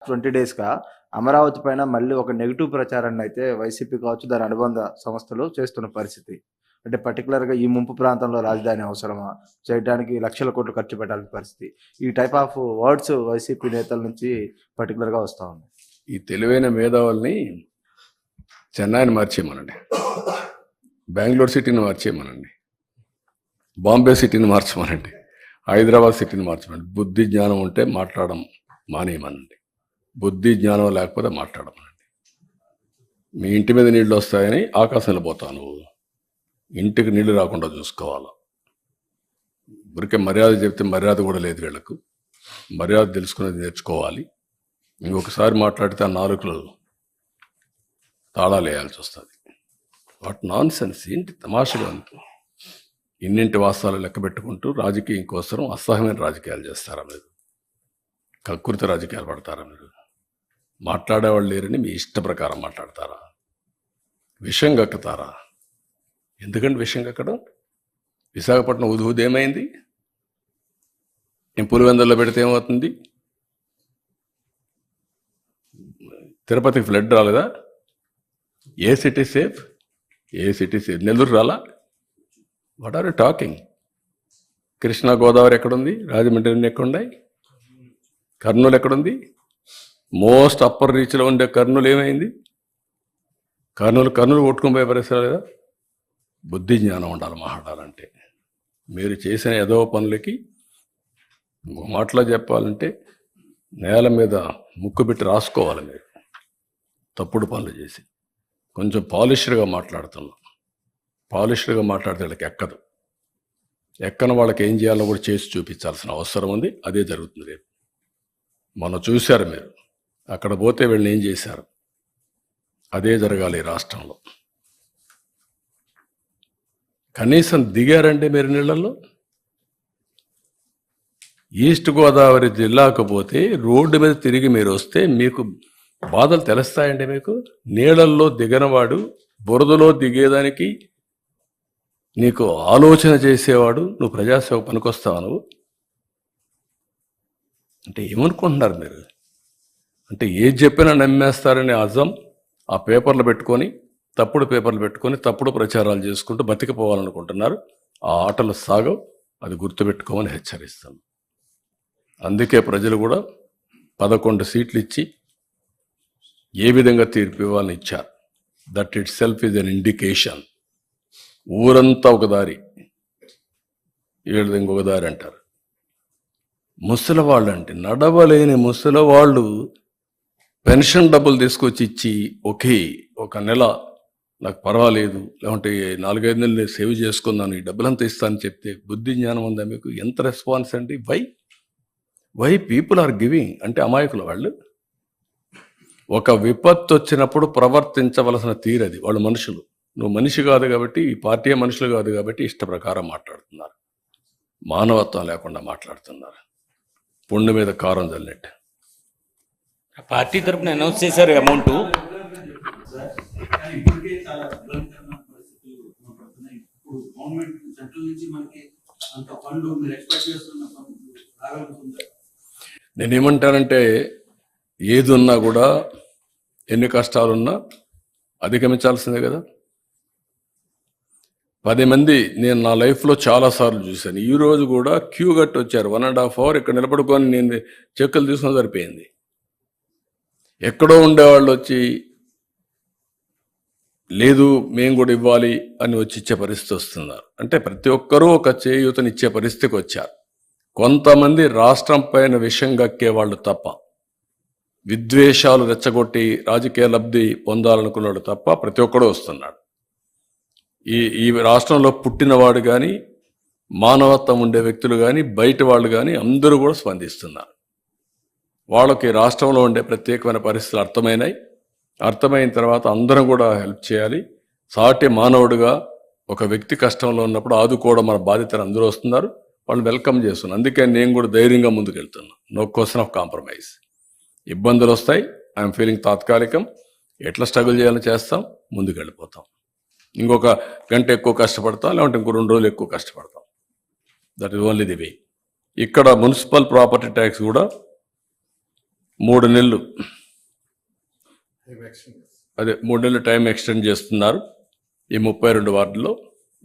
20 డేస్‌గా అమరావతి పైన మళ్ళీ ఒక నెగెటివ్ ప్రచారాన్ని అయితే వైసీపీ కావచ్చు, దాని అనుబంధ సంస్థలు చేస్తున్న పరిస్థితి. అంటే పర్టిక్యులర్‌గా ఈ ముంపు ప్రాంతంలో రాజధాని అవసరమా? చేయడానికి లక్షల కోట్లు ఖర్చు పెట్టాల్సిన పరిస్థితి. ఈ టైప్ ఆఫ్ వర్డ్స్ వైసీపీ నేతల నుంచి పర్టిక్యులర్‌గా వస్తా ఉన్నాయి. ఈ తెలివైన మేధావుల్ని చెన్నైని మార్చేయమనండి, బెంగళూరు సిటీని మార్చేయమనండి, బాంబే సిటీని మార్చమనండి, హైదరాబాద్ సిటీని మార్చమనండి. బుద్ధి జ్ఞానం ఉంటే మాట్లాడడం మానేయమనండి, బుద్ధి జ్ఞానం లేకపోతే మాట్లాడమనండి. మీ ఇంటి మీద నీళ్ళు వస్తాయని ఆకాశంలో పోతావు నువ్వు, ఇంటికి నీళ్లు రాకుండా చూసుకోవాలా. ఊరికే మర్యాద చెప్తే మర్యాద కూడా లేదు వీళ్ళకు. మర్యాద తెలుసుకునేది నేర్చుకోవాలి. ఇంకొకసారి మాట్లాడితే ఆ నాలుకలు తాళాలు వేయాల్సి వస్తుంది. వాట్ నాన్ సెన్స్, ఏంటి తమాషగా ఉంది. ఇన్నింటి వాస్తవాలు లెక్క పెట్టుకుంటూ రాజకీయం కోసం అసహ్యమైన రాజకీయాలు చేస్తారా మీరు? కక్కుర్తి రాజకీయాలు పడతారా మీరు? మాట్లాడేవాళ్ళు లేరని మీ ఇష్ట ప్రకారం మాట్లాడతారా? విషం కక్కుతారా? ఎందుకంటే విషం కక్కడం? విశాఖపట్నం ఉదూది ఏమైంది? నేను పులివెందుల్లో పెడితే ఏమవుతుంది? తిరుపతికి ఫ్లడ్ రాలేదా? ఏ సిటీ సేఫ్? ఏ సిటీ సేఫ్? నెల్లూరు రాలా? What are you talking? Krishna Godavari ఎక్కడుంది? రాజమండ్రి ఎక్కడున్నాయి? కర్నూలు ఎక్కడుంది? మోస్ట్ అప్పర్ రీచ్లో ఉండే కర్నూలు ఏమైంది? కర్నూలు కొట్టుకుని పోయే పరిస్థితి లేదా? బుద్ధి జ్ఞానం ఉండాలి మాట్లాడాలంటే. మీరు చేసిన ఏదో పనులకి మాటలో చెప్పాలంటే నేల మీద ముక్కు పెట్టి రాసుకోవాలి. మీరు తప్పుడు పనులు చేసి కొంచెం పాలిష్డ్గా మాట్లాడుతున్నాం. పాలిష్డ్గా మాట్లాడితే వాళ్ళకి ఎక్కదు. ఎక్కన వాళ్ళకి ఏం చేయాలో కూడా చేసి చూపించాల్సిన అవసరం ఉంది. అదే జరుగుతుంది రేపు. మొన్న చూశారు మీరు, అక్కడ పోతే వీళ్ళని ఏం చేశారు? అదే జరగాలి ఈ రాష్ట్రంలో. కనీసం దిగారంటే మీరు నీళ్ళల్లో. ఈస్ట్ గోదావరి జిల్లాకు పోతే రోడ్డు మీద తిరిగి మీరు వస్తే మీకు బాధలు తెలుస్తాయండి. మీకు నీళ్ళల్లో దిగనవాడు, బురదలో దిగేదానికి నీకు ఆలోచన చేసేవాడు, నువ్వు ప్రజాసేవ పనికొస్తావు నువ్వు అంటే ఏమనుకుంటున్నారు మీరు? అంటే ఏది చెప్పినా నమ్మేస్తారని అజం ఆ పేపర్లు పెట్టుకొని, తప్పుడు పేపర్లు పెట్టుకొని తప్పుడు ప్రచారాలు చేసుకుంటూ బతికిపోవాలనుకుంటున్నారు. ఆ ఆటలు సాగవు, అది గుర్తుపెట్టుకోమని హెచ్చరిస్తాను. అందుకే ప్రజలు కూడా 11 సీట్లు ఇచ్చి ఏ విధంగా తీర్పు ఇవ్వాలని ఇచ్చారు. That it self is an indication. ఊరంతా ఒక దారి, వీళ్ళది ఇంకొక దారి అంటారు. ముసలివాళ్ళు అంటే నడవలేని ముసలివాళ్ళు పెన్షన్ డబ్బులు తీసుకొచ్చి ఇచ్చి ఒక నెల నాకు పర్వాలేదు, లేకుంటే 4-5 నెలలు నేను సేవ్ చేసుకున్నాను, ఈ డబ్బులంతా ఇస్తానని చెప్తే బుద్ధి జ్ఞానం ఉందా మీకు? ఎంత రెస్పాన్స్ అండి? వై పీపుల్ ఆర్ గివింగ్ అంటే అమాయకులు వాళ్ళు. ఒక విపత్తు వచ్చినప్పుడు ప్రవర్తించవలసిన తీరది. వాళ్ళు మనుషులు, నువ్వు మనిషి కాదు కాబట్టి, ఈ పార్టీ మనుషులు కాదు కాబట్టి ఇష్ట ప్రకారం మాట్లాడుతున్నారు. మానవత్వం లేకుండా మాట్లాడుతున్నారు. పుండు మీద కారం చల్లినట్టు. పార్టీ తరఫున అనౌన్స్ చేశారు అమౌంట్. నేనేమంటానంటే, ఏది ఉన్నా కూడా ఎన్ని కష్టాలున్నా అధిగమించాల్సిందే కదా. 10 మంది నేను నా లైఫ్లో చాలాసార్లు చూశాను. ఈరోజు కూడా క్యూ కట్టి వచ్చారు. 1.5 hour ఇక్కడ నిలబడుకొని నేను చెక్కులు తీసుకొని సరిపోయింది. ఎక్కడో ఉండేవాళ్ళు వచ్చి లేదు మేము కూడా ఇవ్వాలి అని వచ్చి ఇచ్చే పరిస్థితి వస్తున్నారు. అంటే ప్రతి ఒక్కరూ ఒక చేయూతని ఇచ్చే పరిస్థితికి వచ్చారు. కొంతమంది రాష్ట్రం పైన విషం గక్కే వాళ్ళు తప్ప, విద్వేషాలు రెచ్చగొట్టి రాజకీయ లబ్ధి పొందాలనుకున్నాడు తప్ప ప్రతి ఒక్కడూ వస్తున్నాడు. ఈ రాష్ట్రంలో పుట్టినవాడు కానీ, మానవత్వం ఉండే వ్యక్తులు కానీ, బయట వాళ్ళు కానీ అందరూ కూడా స్పందిస్తున్నారు. వాళ్ళకి రాష్ట్రంలో ఉండే ప్రత్యేకమైన పరిస్థితులు అర్థమైన తర్వాత అందరం కూడా హెల్ప్ చేయాలి. సాటి మానవుడిగా ఒక వ్యక్తి కష్టంలో ఉన్నప్పుడు ఆదుకోవడం మన బాధ్యతను అందరూ వస్తున్నారు. వాళ్ళు వెల్కమ్ చేస్తున్నారు. అందుకే నేను కూడా ధైర్యంగా ముందుకెళ్తున్నాను. No question of compromise. ఇబ్బందులు వస్తాయి, ఐఎమ్ ఫీలింగ్ తాత్కాలికం. ఎట్లా స్ట్రగుల్ చేయాలో చేస్తాం, ముందుకెళ్ళిపోతాం. ఇంకొక గంట ఎక్కువ కష్టపడతాం, లేదంటే ఇంకో 2 రోజులు ఎక్కువ కష్టపడతాం. That is only the way. ఇక్కడ మున్సిపల్ ప్రాపర్టీ ట్యాక్స్ కూడా 3 నెలలు అదే 3 నెలలు టైం ఎక్స్టెండ్ చేస్తున్నారు ఈ 32 వార్డుల్లో.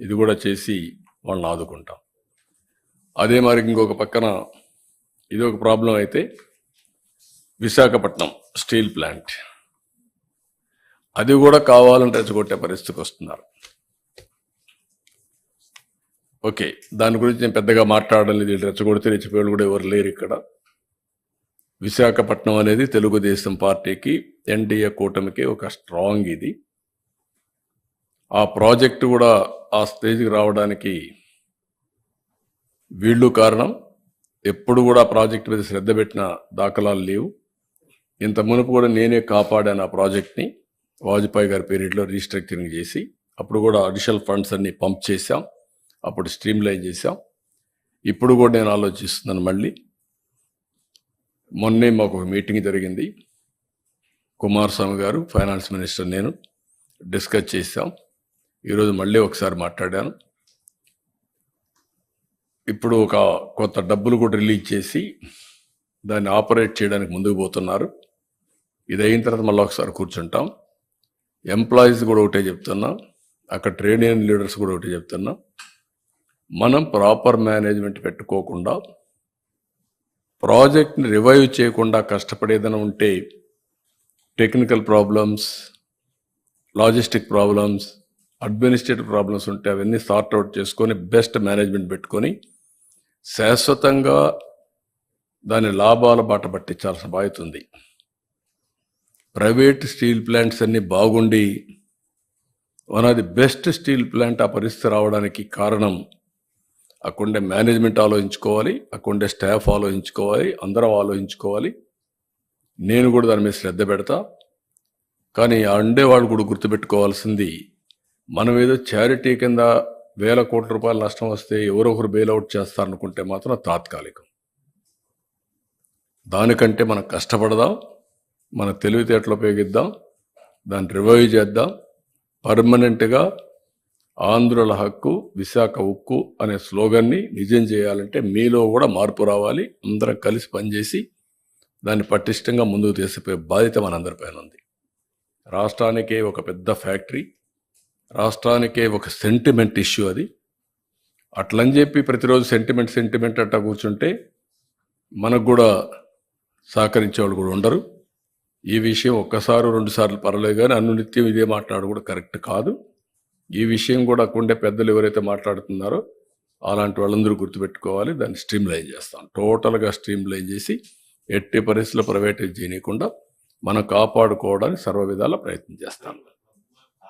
ఇది కూడా చేసి వాళ్ళని ఆదుకుంటాం. అదే మరి ఇంకొక పక్కన ఇది ఒక ప్రాబ్లం అయితే విశాఖపట్నం స్టీల్ ప్లాంట్ అది కూడా కావాలని రెచ్చగొట్టే పరిస్థితికి వస్తున్నారు. ఓకే, దాని గురించి నేను పెద్దగా మాట్లాడడం లేదు. వీళ్ళు రెచ్చగొడితే రెచ్చిపోయాడు కూడా ఎవరు లేరు ఇక్కడ. విశాఖపట్నం అనేది తెలుగుదేశం పార్టీకి ఎన్డీఏ కూటమికి ఒక స్ట్రాంగ్ ఇది. ఆ ప్రాజెక్టు కూడా ఆ స్టేజ్కి రావడానికి వీళ్ళు కారణం. ఎప్పుడు కూడా ప్రాజెక్ట్ మీద శ్రద్ధ పెట్టిన దాఖలాలు లేవు. ఇంత మునుపు కూడా నేనే కాపాడాను ఆ ప్రాజెక్ట్ని. వాజ్పేయి గారి పీరియడ్లో రీస్ట్రక్చరింగ్ చేసి అప్పుడు కూడా అడిషనల్ ఫండ్స్ అన్ని పంప్ చేశాం, అప్పుడు స్ట్రీమ్ లైన్ చేశాం. ఇప్పుడు కూడా నేను ఆలోచిస్తున్నాను. మళ్ళీ మొన్నే మాకు ఒక మీటింగ్ జరిగింది. కుమారస్వామి గారు, ఫైనాన్స్ మినిస్టర్, నేను డిస్కస్ చేశాం. ఈరోజు మళ్ళీ ఒకసారి మాట్లాడాను. ఇప్పుడు ఒక కొత్త డబ్బులు కూడా రిలీజ్ చేసి దాన్ని ఆపరేట్ చేయడానికి ముందుకు పోతున్నారు. ఇది అయిన తర్వాత మళ్ళీ ఒకసారి కూర్చుంటాం. ఎంప్లాయీస్ కూడా ఒకటే చెప్తున్నా, అక్కడ ట్రేడ్ యూనియన్ లీడర్స్ కూడా ఒకటే చెప్తున్నా, మనం ప్రాపర్ మేనేజ్మెంట్ పెట్టుకోకుండా ప్రాజెక్ట్ని రివైవ్ చేయకుండా కష్టపడేదైనా ఉంటే technical problems, logistic problems, administrative problems ఉంటే అవన్నీ సార్ట్అవుట్ చేసుకొని బెస్ట్ మేనేజ్మెంట్ పెట్టుకొని శాశ్వతంగా దాని లాభాల బాట పట్టించాల్సిన బాధ్యత ఉంది. ప్రైవేట్ స్టీల్ ప్లాంట్స్ అన్నీ బాగుండి one of the best steel plant ఆ పరిస్థితి రావడానికి కారణం అక్కడుండే మేనేజ్మెంట్ ఆలోచించుకోవాలి, అక్కడుండే స్టాఫ్ ఆలోచించుకోవాలి, అందరం ఆలోచించుకోవాలి. నేను కూడా దాని మీద శ్రద్ధ పెడతా. కానీ ఆ ఉండేవాళ్ళు కూడా గుర్తుపెట్టుకోవాల్సింది, మనం ఏదో చారిటీ కింద 1,000 కోట్ల రూపాయలు నష్టం వస్తే ఎవరో ఒకరు బెయిల్అవుట్ చేస్తారనుకుంటే మాత్రం తాత్కాలికం. దానికంటే మనం కష్టపడదాం, మన తెలివితేటలు ఉపయోగిద్దాం, దాన్ని రివైవ్ చేద్దాం. పర్మనెంట్గా ఆంధ్రుల హక్కు విశాఖ ఉక్కు అనే స్లోగన్ని నిజం చేయాలంటే మీలో కూడా మార్పు రావాలి. అందరం కలిసి పనిచేసి దాన్ని పటిష్టంగా ముందుకు తీసుకుపోయే బాధ్యత మనందరిపైన ఉంది. రాష్ట్రానికే ఒక పెద్ద ఫ్యాక్టరీ, రాష్ట్రానికే ఒక సెంటిమెంట్ ఇష్యూ అది. అట్లని చెప్పి ప్రతిరోజు సెంటిమెంట్ అట్టా కూర్చుంటే మనకు కూడా సహకరించే వాళ్ళు కూడా ఉండరు. ఈ విషయం ఒక్కసారి 2 సార్లు పర్లేదు, కానీ అనునిత్యం ఇదే మాట్లాడు కూడా కరెక్ట్ కాదు. ఈ విషయం కూడా అక్కడుండే పెద్దలు ఎవరైతే మాట్లాడుతున్నారో అలాంటి వాళ్ళందరూ గుర్తుపెట్టుకోవాలి. దాన్ని స్ట్రీమ్ లైన్ చేస్తాం, టోటల్గా స్ట్రీమ్ లైన్ చేసి ఎట్టి పరిస్థితుల్లో ప్రైవేటైజ్ చేయకుండా మనం కాపాడుకోవడానికి సర్వ విధాల ప్రయత్నం చేస్తాం.